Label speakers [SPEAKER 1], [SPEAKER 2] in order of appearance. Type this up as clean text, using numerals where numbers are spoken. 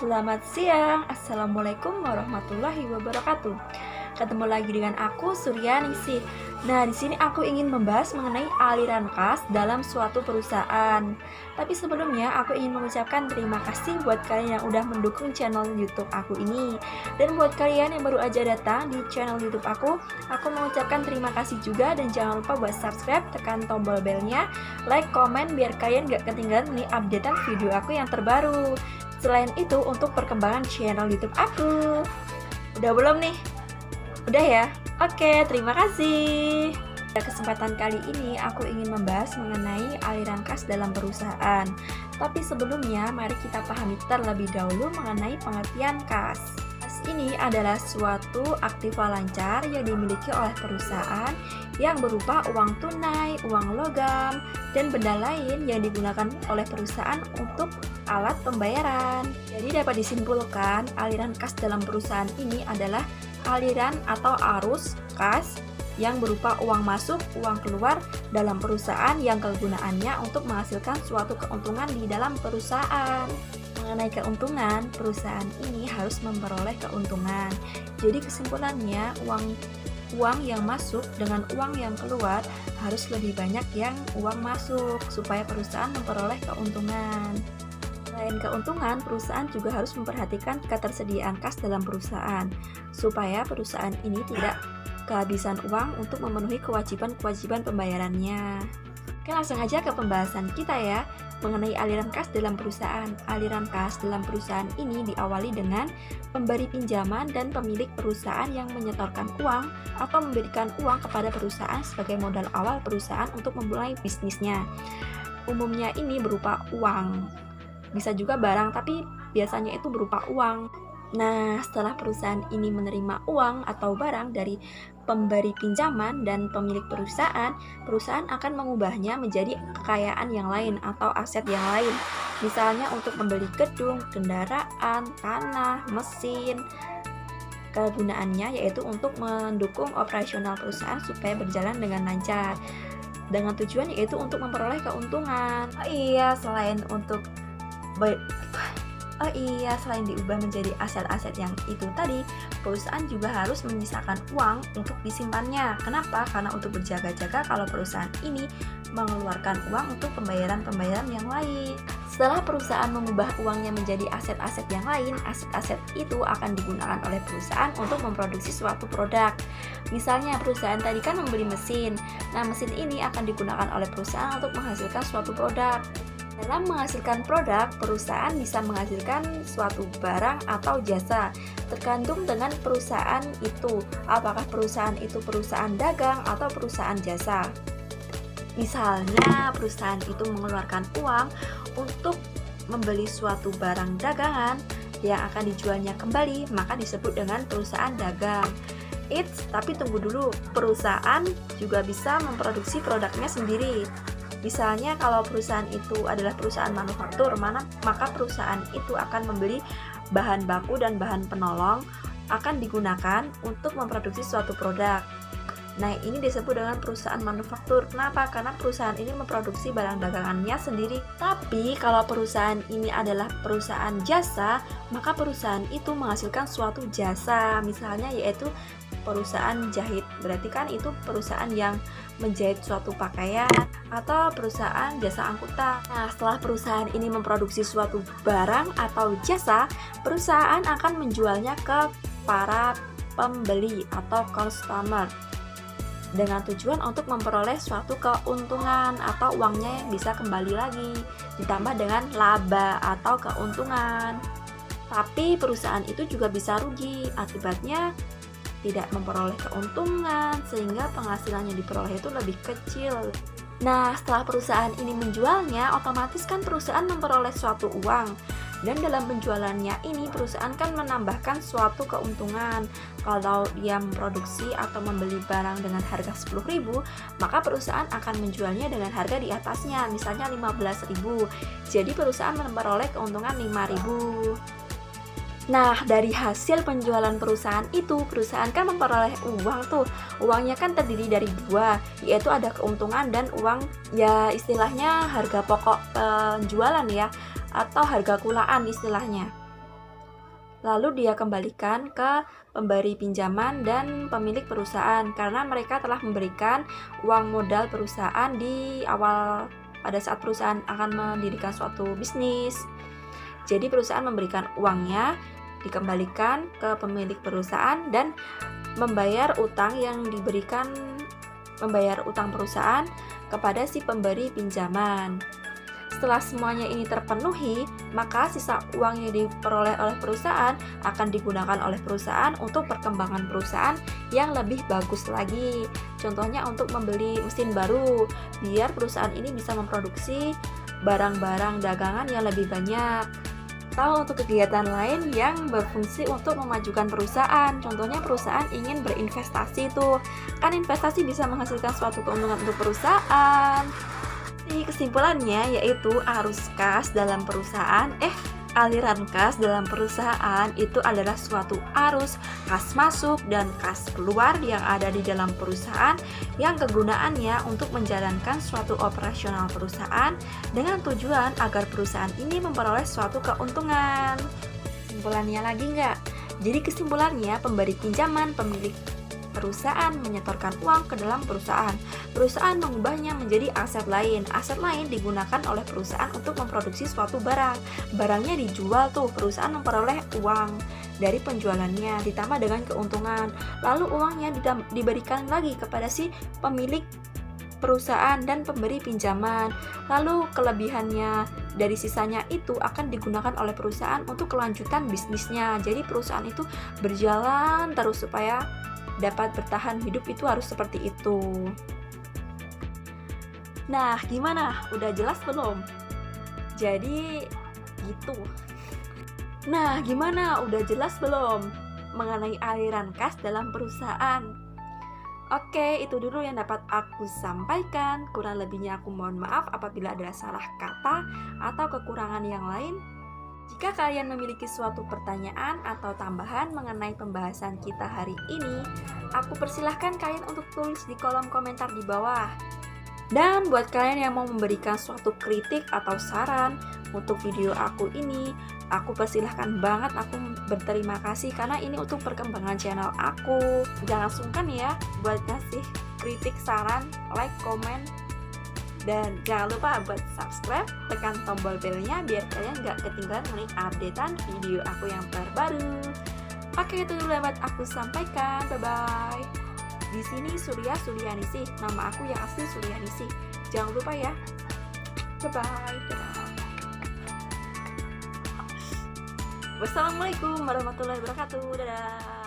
[SPEAKER 1] Selamat siang, Assalamualaikum warahmatullahi wabarakatuh. Ketemu lagi dengan aku, Suryaningsih. Nah, di sini aku ingin membahas mengenai aliran kas dalam suatu perusahaan. Tapi sebelumnya, aku ingin mengucapkan terima kasih buat kalian yang udah mendukung channel YouTube aku ini. Dan buat kalian yang baru aja datang di channel YouTube aku mengucapkan terima kasih juga. Dan jangan lupa buat subscribe, tekan tombol belnya, like, komen, biar kalian gak ketinggalan nih updatean video aku yang terbaru. Selain itu, untuk perkembangan channel YouTube aku. Udah belum nih? Udah ya? Oke, terima kasih. Pada kesempatan kali ini, aku ingin membahas mengenai aliran kas dalam perusahaan. Tapi sebelumnya, mari kita pahami terlebih dahulu mengenai pengertian kas. Kas ini adalah suatu aktiva lancar yang dimiliki oleh perusahaan yang berupa uang tunai, uang logam, dan benda lain yang digunakan oleh perusahaan untuk alat pembayaran. Jadi dapat disimpulkan, aliran kas dalam perusahaan ini adalah aliran atau arus kas yang berupa uang masuk, uang keluar dalam perusahaan yang kegunaannya untuk menghasilkan suatu keuntungan di dalam perusahaan. Mengenai keuntungan, perusahaan ini harus memperoleh keuntungan. Jadi kesimpulannya, uang yang masuk dengan uang yang keluar harus lebih banyak yang uang masuk supaya perusahaan memperoleh keuntungan. Selain keuntungan, perusahaan juga harus memperhatikan ketersediaan kas dalam perusahaan supaya perusahaan ini tidak kehabisan uang untuk memenuhi kewajiban-kewajiban pembayarannya. Oke, langsung aja ke pembahasan kita ya mengenai aliran kas dalam perusahaan. Aliran kas dalam perusahaan ini diawali dengan pemberi pinjaman dan pemilik perusahaan yang menyetorkan uang atau memberikan uang kepada perusahaan sebagai modal awal perusahaan untuk memulai bisnisnya. Umumnya ini berupa uang. Bisa juga barang, tapi biasanya itu berupa uang. Nah, setelah perusahaan ini menerima uang atau barang dari pemberi pinjaman dan pemilik perusahaan, perusahaan akan mengubahnya menjadi kekayaan yang lain atau aset yang lain. Misalnya untuk membeli gedung, kendaraan, tanah, mesin. Kegunaannya yaitu untuk mendukung operasional perusahaan supaya berjalan dengan lancar. Dengan tujuan yaitu untuk memperoleh keuntungan. Selain diubah menjadi aset-aset yang itu tadi, perusahaan juga harus menyisakan uang untuk disimpannya. Kenapa? Karena untuk berjaga-jaga kalau perusahaan ini mengeluarkan uang untuk pembayaran-pembayaran yang lain. Setelah perusahaan mengubah uangnya menjadi aset-aset yang lain, aset-aset itu akan digunakan oleh perusahaan untuk memproduksi suatu produk. Misalnya perusahaan tadi kan membeli mesin. Nah, mesin ini akan digunakan oleh perusahaan untuk menghasilkan suatu produk. Dalam menghasilkan produk, perusahaan bisa menghasilkan suatu barang atau jasa, tergantung dengan perusahaan itu, apakah perusahaan itu perusahaan dagang atau perusahaan jasa. Misalnya, perusahaan itu mengeluarkan uang untuk membeli suatu barang dagangan yang akan dijualnya kembali, maka disebut dengan perusahaan dagang. Tapi tunggu dulu, perusahaan juga bisa memproduksi produknya sendiri. Misalnya kalau perusahaan itu adalah perusahaan manufaktur, maka perusahaan itu akan membeli bahan baku dan bahan penolong akan digunakan untuk memproduksi suatu produk. Nah, ini disebut dengan perusahaan manufaktur. Kenapa? Karena perusahaan ini memproduksi barang dagangannya sendiri. Tapi kalau perusahaan ini adalah perusahaan jasa, maka perusahaan itu menghasilkan suatu jasa. Misalnya yaitu perusahaan jahit. Berarti kan itu perusahaan yang menjahit suatu pakaian atau perusahaan jasa angkutan. Nah, setelah perusahaan ini memproduksi suatu barang atau jasa, perusahaan akan menjualnya ke para pembeli atau customer dengan tujuan untuk memperoleh suatu keuntungan atau uangnya yang bisa kembali lagi ditambah dengan laba atau keuntungan. Tapi perusahaan itu juga bisa rugi, akibatnya tidak memperoleh keuntungan sehingga penghasilan yang diperoleh itu lebih kecil. Nah, setelah perusahaan ini menjualnya, otomatis kan perusahaan memperoleh suatu uang. Dan dalam penjualannya ini perusahaan kan menambahkan suatu keuntungan. Kalau dia memproduksi atau membeli barang dengan harga 10.000, maka perusahaan akan menjualnya dengan harga di atasnya, misalnya 15.000. Jadi perusahaan memperoleh keuntungan 5.000. Nah, dari hasil penjualan perusahaan itu, perusahaan kan memperoleh uang tuh. Uangnya kan terdiri dari dua, yaitu ada keuntungan dan uang, ya istilahnya harga pokok penjualan ya, atau harga kulaan istilahnya. lalu dia kembalikan ke pemberi pinjaman dan pemilik perusahaan karena mereka telah memberikan uang modal perusahaan di awal pada saat perusahaan akan mendirikan suatu bisnis. Jadi perusahaan memberikan uangnya, dikembalikan ke pemilik perusahaan dan membayar utang perusahaan kepada si pemberi pinjaman. Setelah semuanya ini terpenuhi, maka sisa uang yang diperoleh oleh perusahaan akan digunakan oleh perusahaan untuk perkembangan perusahaan yang lebih bagus lagi. Contohnya untuk membeli mesin baru, biar perusahaan ini bisa memproduksi barang-barang dagangan yang lebih banyak. Atau untuk kegiatan lain yang berfungsi untuk memajukan perusahaan. Contohnya perusahaan ingin berinvestasi tuh. Kan investasi bisa menghasilkan suatu keuntungan untuk perusahaan. Kesimpulannya yaitu aliran kas dalam perusahaan itu adalah suatu arus kas masuk dan kas keluar yang ada di dalam perusahaan yang kegunaannya untuk menjalankan suatu operasional perusahaan dengan tujuan agar perusahaan ini memperoleh suatu keuntungan. Kesimpulannya lagi nggak? Jadi kesimpulannya, pemberi pinjaman, pemilik perusahaan menyetorkan uang ke dalam perusahaan. Perusahaan mengubahnya menjadi aset lain. Aset lain digunakan oleh perusahaan untuk memproduksi suatu barang. Barangnya dijual tuh, perusahaan memperoleh uang dari penjualannya ditambah dengan keuntungan. Lalu uangnya diberikan lagi kepada si pemilik perusahaan dan pemberi pinjaman. Lalu kelebihannya dari sisanya itu akan digunakan oleh perusahaan untuk kelanjutan bisnisnya. Jadi perusahaan itu berjalan terus supaya dapat bertahan hidup, itu harus seperti itu. Nah, gimana? Udah jelas belum? Jadi gitu. Nah, gimana? Udah jelas belum mengenai aliran kas dalam perusahaan? Oke, itu dulu yang dapat aku sampaikan. Kurang lebihnya aku mohon maaf apabila ada salah kata atau kekurangan yang lain. Jika kalian memiliki suatu pertanyaan atau tambahan mengenai pembahasan kita hari ini, aku persilahkan kalian untuk tulis di kolom komentar di bawah. Dan buat kalian yang mau memberikan suatu kritik atau saran untuk video aku ini, aku persilahkan banget, aku berterima kasih karena ini untuk perkembangan channel aku. Jangan sungkan ya buat kasih kritik, saran, like, komen. Dan jangan lupa buat subscribe, tekan tombol belnya biar kalian gak ketinggalan mengenai updatean video aku yang terbaru. Oke, itu dulu yang aku sampaikan. Bye-bye. Di sini Suryanisih, nama aku yang asli Suryanisih. Jangan lupa ya. Bye-bye. Wassalamualaikum warahmatullahi wabarakatuh. Dadah.